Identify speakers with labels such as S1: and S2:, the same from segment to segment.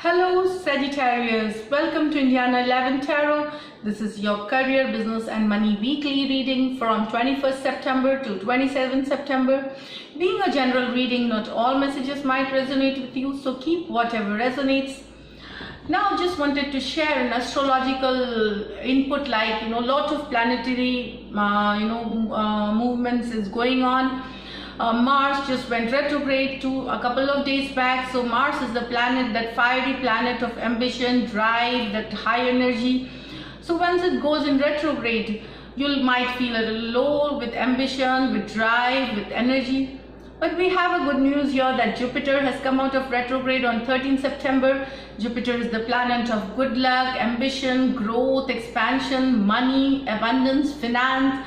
S1: Hello Sagittarius, welcome to Indiana 11 Tarot. This is your career, business and money weekly reading from 21st September to 27th September. Being a general reading, not all messages might resonate with you, so keep whatever resonates. Now just wanted to share an astrological input, like lot of planetary movements is going on. Mars just went retrograde a couple of days back. So Mars is the planet, that fiery planet of ambition, drive, that high energy. So once it goes in retrograde, you might feel a little low with ambition, with drive, with energy. But we have a good news here that Jupiter has come out of retrograde on 13th September. Jupiter is the planet of good luck, ambition, growth, expansion, money, abundance, finance,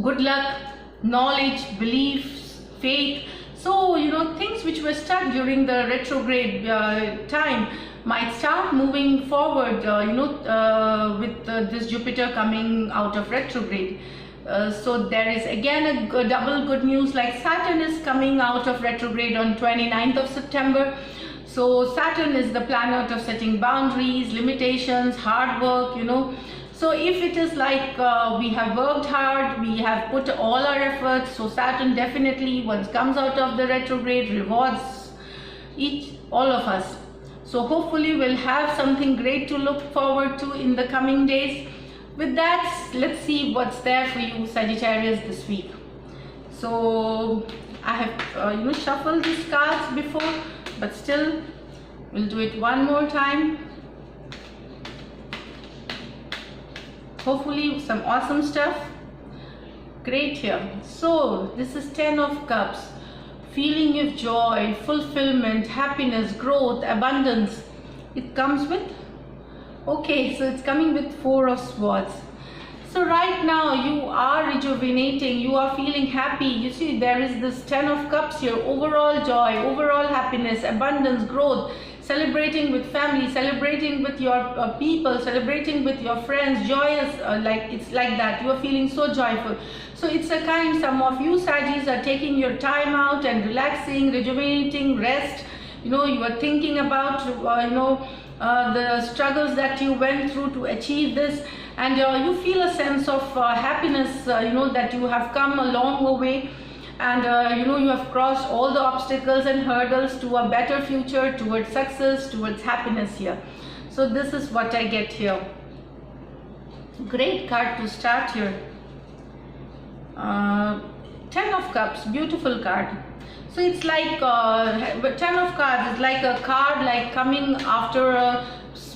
S1: good luck, knowledge, beliefs, faith. So things which were stuck during the retrograde time might start moving forward with this Jupiter coming out of retrograde. So there is again a double good news, like Saturn is coming out of retrograde on 29th of September. So Saturn is the planet of setting boundaries, limitations, hard work, So if it is like we have worked hard, we have put all our efforts, so Saturn definitely once comes out of the retrograde rewards all of us. So hopefully we'll have something great to look forward to in the coming days. With that, let's see what's there for you Sagittarius this week. So I have shuffled these cards before, but still we'll do it one more time. Hopefully some awesome stuff. Great here. So this is 10 of Cups. Feeling of joy, fulfillment, happiness, growth, abundance. It comes with, okay, so it's coming with 4 of Swords. So right now you are rejuvenating, you are feeling happy. You see there is this 10 of Cups here. Overall joy, overall happiness, abundance, growth. Celebrating with family, celebrating with your people, celebrating with your friends, joyous, it's like that. You are feeling so joyful. So it's a kind, some of you Sagittarius are taking your time out and relaxing, rejuvenating, rest. You are thinking about, the struggles that you went through to achieve this. And you feel a sense of happiness, that you have come a long way. And you have crossed all the obstacles and hurdles to a better future, towards success, towards happiness here. So this is what I get here. Great card to start here. 10 of Cups, beautiful card. So it's like 10 of Cards is like a card like coming after a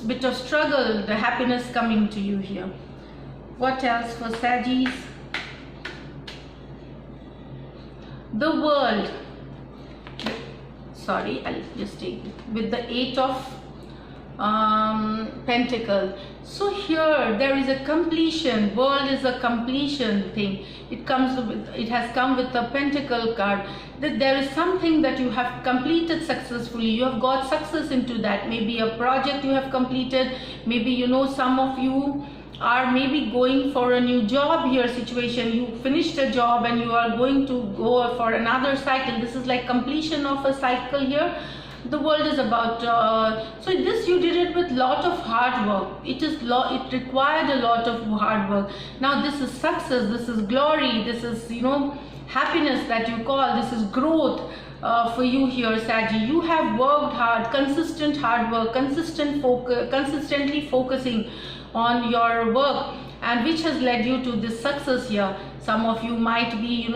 S1: bit of struggle, the happiness coming to you here. What else for Sagittarius? The World. Sorry, I'll just take it with the 8 of Pentacle. So here there is a completion. World is a completion thing. It has come with the Pentacle card, that there is something that you have completed successfully. You have got success into that. Maybe a project you have completed. Maybe some of you are maybe going for a new job here situation. You finished a job and you are going to go for another cycle. This is like completion of a cycle here. The World is about so this you did it with lot of hard work. It required a lot of hard work. Now this is success, this is glory, this is happiness that you call, this is growth for you here Sagittarius. You have worked hard, consistent hard work, consistently focusing on your work, and which has led you to this success here. Some of you might be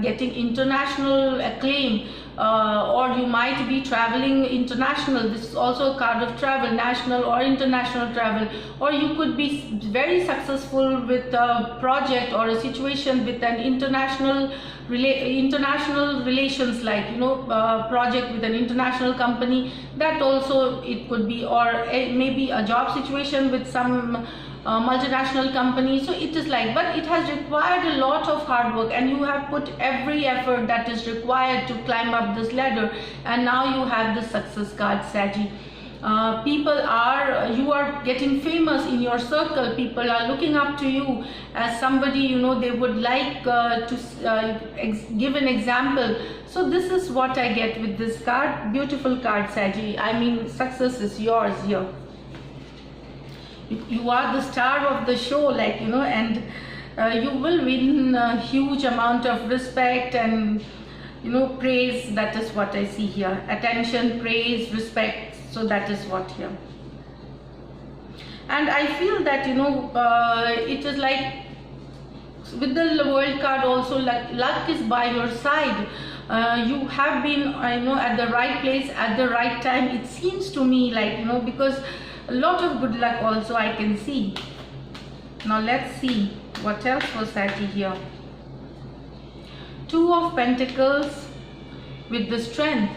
S1: getting international acclaim, or you might be traveling international. This is also a card of travel, national or international travel. Or you could be very successful with a project or a situation with an international relations, like project with an international company. That also it could be, or maybe a job situation with some multinational company. So it is like, but it has required a lot of hard work, and you have put every effort that is required to climb up this ladder, and now you have the success card Sagittarius. People are, you are getting famous in your circle. People are looking up to you as somebody, you know, they would like to give an example. So this is what I get with this card. Beautiful card, Saji. I mean, success is yours here. You are the star of the show, like, you know, and you will win a huge amount of respect and, you know, praise. That is what I see here. Attention, praise, respect. So that is what here. And I feel that, you know, it is like with the world card also, like luck is by your side. You have been, I know, at the right place at the right time. It seems to me like, you know, because a lot of good luck also I can see. Now let's see what else was Sati here. Two of Pentacles with the Strength.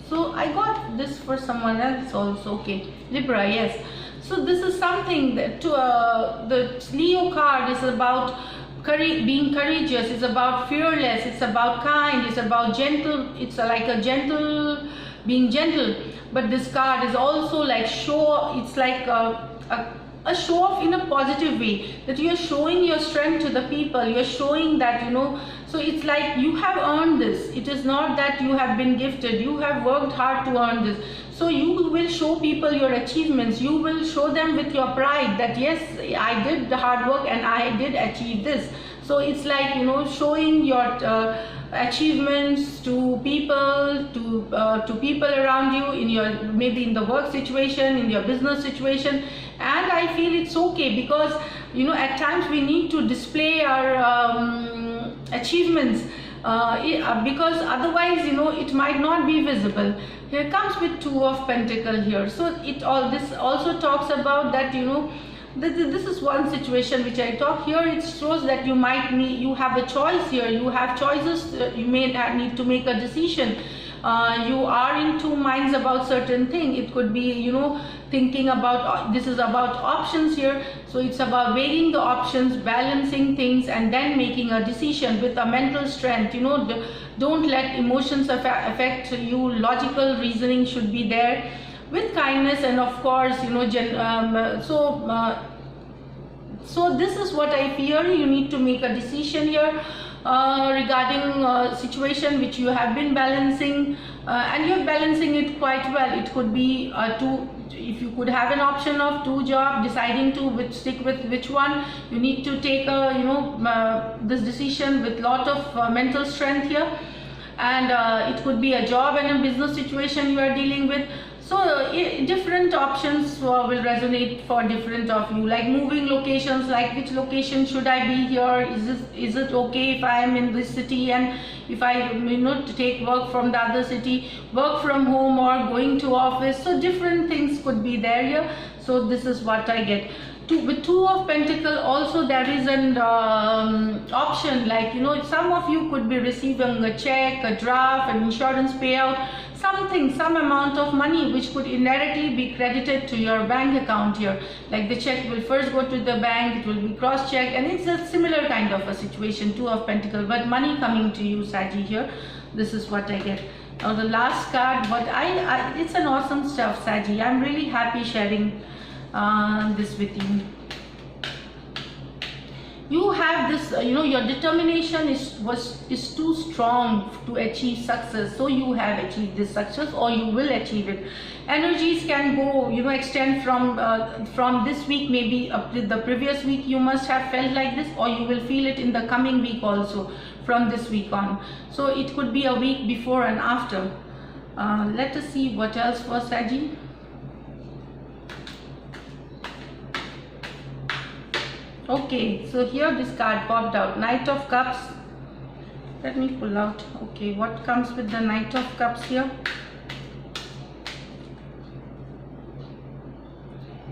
S1: So I got this for someone else also. Okay, Libra, yes. So this is something that the Leo card is about being courageous, it's about fearless, it's about kind, it's about gentle, it's like a gentle, being gentle. But this card is also like show, it's like a show off in a positive way, that you're showing your strength to the people, you're showing that, you know, so it's like you have earned this. It is not that you have been gifted, you have worked hard to earn this. So you will show people your achievements, you will show them with your pride that yes, I did the hard work and I did achieve this. So it's like, you know, showing your achievements to people, to people around you, in your, maybe in the work situation, in your business situation. And I feel it's okay, because, you know, at times we need to display our achievements, because otherwise, you know, it might not be visible. Here comes with Two of Pentacles here. So this also talks about that, you know, this is one situation which I talk here. It shows that you have a choice here, you have choices, you may need to make a decision. You are in two minds about certain thing. It could be, you know, thinking about, this is about options here. So it's about weighing the options, balancing things, and then making a decision with a mental strength. You know, don't let emotions affect you. Logical reasoning should be there, with kindness, and of course, you know, so this is what I fear. You need to make a decision here regarding a situation which you have been balancing, and you're balancing it quite well. It could be if you could have an option of two jobs, deciding to stick with which one, you need to take this decision with lot of mental strength here. And it could be a job and a business situation you are dealing with. So different options will resonate for different of you, like moving locations, like which location should I be here, is it okay if I am in this city, and if I, you know, to take work from the other city, work from home or going to office. So different things could be there here. So this is what I get. With Two of Pentacles also, there is an option, like, you know, some of you could be receiving a check, a draft, an insurance payout, some amount of money which could indirectly be credited to your bank account here. Like the check will first go to the bank, it will be cross-checked, and it's a similar kind of a situation, Two of Pentacles, but money coming to you, Saji, here. This is what I get. Now the last card, but it's an awesome stuff, Saji. I'm really happy sharing this with you. You have this, you know, your determination is too strong to achieve success. So you have achieved this success, or you will achieve it. Energies can go, you know, extend from this week, maybe the previous week you must have felt like this, or you will feel it in the coming week also, from this week on. So it could be a week before and after. Let us see what else was, Saji. Okay, so here this card popped out, Knight of Cups. Let me pull out. Okay, what comes with the Knight of Cups here?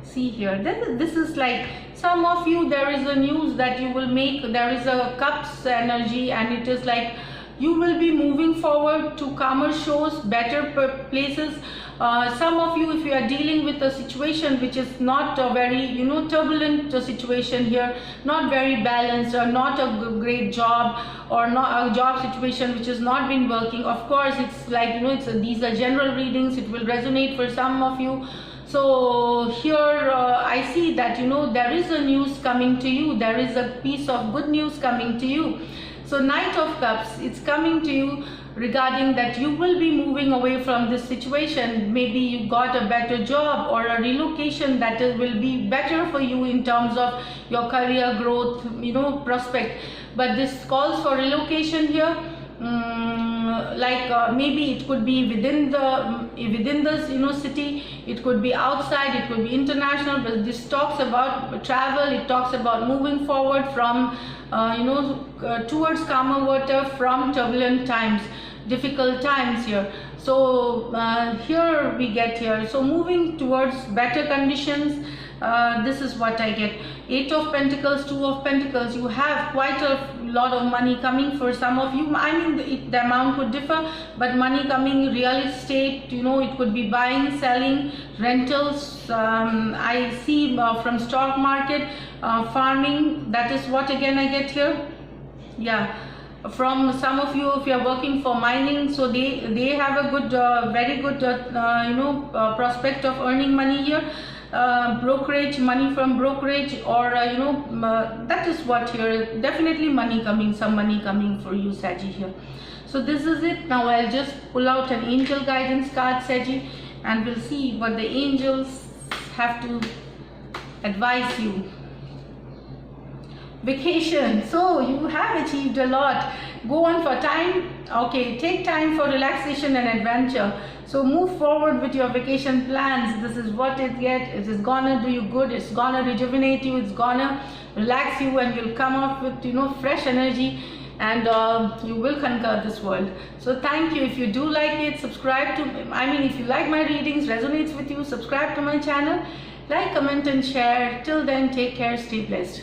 S1: See here, this is like, some of you, there is a news that you will make, there is a Cups energy, and it is like you will be moving forward to calmer shores, better places. Some of you, if you are dealing with a situation which is not a very, turbulent situation here, not very balanced, or not a great job, or not a job situation which has not been working, of course it's like, these are general readings, it will resonate for some of you. So here I see that there is a news coming to you, there is a piece of good news coming to you. So Knight of Cups, it's coming to you regarding that you will be moving away from this situation. Maybe you got a better job or a relocation that will be better for you in terms of your career growth, prospect. But this calls for relocation here. Maybe it could be within the city, it could be outside, it could be international, but this talks about travel, it talks about moving forward from towards calmer water from turbulent times, difficult times here. So here we get here, so moving towards better conditions. This is what I get. 8 of Pentacles, 2 of Pentacles. You have quite a lot of money coming for some of you. I mean, the amount could differ, but money coming, real estate, it could be buying, selling, rentals. I see from stock market, farming. That is what again I get here. Yeah. From some of you, if you are working for mining, so they have a good, very good, prospect of earning money here. Brokerage, money from brokerage, or that is what here, definitely money coming, some money coming for you, Saggy here. So this is it. Now I'll just pull out an angel guidance card, Saggy, and we'll see what the angels have to advise you. Vacation. So you have achieved a lot. Go on for time. Okay, take time for relaxation and adventure. So move forward with your vacation plans. This is what it is gonna do you good. It's gonna rejuvenate you. It's gonna relax you, and you'll come up with fresh energy, and you will conquer this world. So thank you. If you do like it, subscribe to. If you like my readings, resonates with you, subscribe to my channel, like, comment, and share. Till then, take care. Stay blessed.